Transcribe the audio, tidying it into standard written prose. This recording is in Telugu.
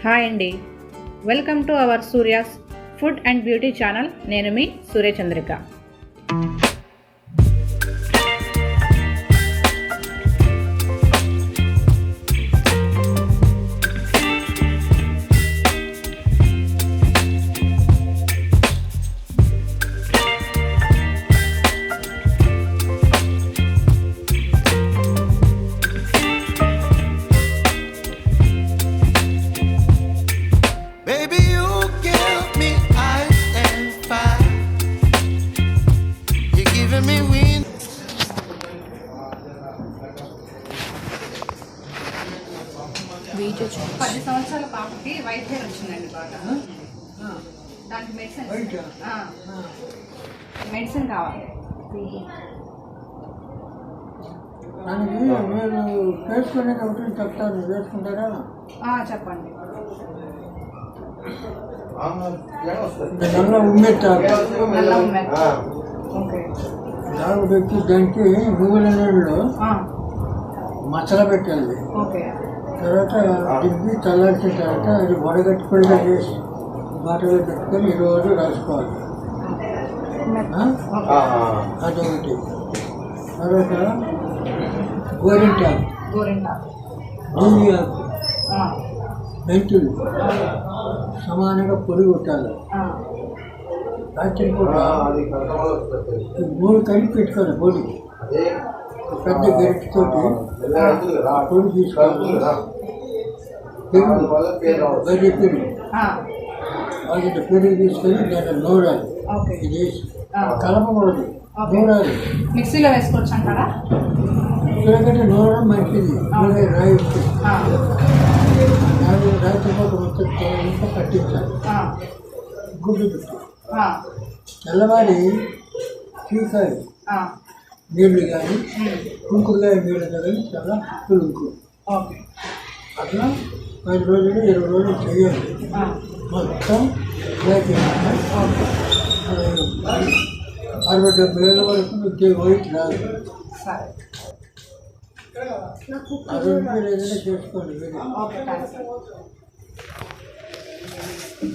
హాయ్ అండి, welcome to our Surya's food and beauty channel. నేను మీ సూర్యచంద్రిక. పది సంవత్సరాల పాపకి వైట్ హెయిర్ వచ్చిందండి బాగా. దానికి మెడిసిన్ కావాలి. దానికి మీరు వేసుకునే ఒకటి చెప్తాను, వేసుకుంటారా? చెప్పండి. నల్ల ఉమ్మెత్తారు, ఓకే. దాగు పెట్టి దానికి నువ్వుల నీళ్ళు మసాల పెట్టాలి. ఓకే. తర్వాత దిబ్బి చల్లార్చిన తర్వాత అది వడగట్టుకుడిగా చేసి బాటలో పెట్టుకొని ఈరోజు రాసుకోవాలి. అదొకటి. తర్వాత గోరింటాకు, నీలి ఆకు, మెంతులు సమానంగా పొడి కొట్టాలి. రాత్రి పూట ఈ మూడు కలిపి పెట్టుకోవాలి. పొడి పెద్ద గరిటెతోటి పొడి తీసుకోవాలి. పెరుగు, గడ్డి పెరుగు, అది పెరుగు తీసుకొని దాంట్లో నూరాలి. ఇది వేసి కలపకూడదు, నూరాలి. మిక్సీలో వేసుకోవచ్చు అంటారా? ఎందుకంటే నూరడం మంచిది. రాయి రాత్రి పూట మొత్తం ఇంకా పట్టించాలి. గుడ్డు పెట్టి తెల్లవారి చీకాయి నీళ్లు కానీ కుంకుడుకాయ నీళ్ళు కానీ చాలా పులుకు. అట్లా 10 రోజులు 20 రోజులు చేయాలి. మొత్తం 60-70 ఏళ్ళ వరకు మీకు వైట్ రాదు. అది ఏదైనా చేసుకోండి.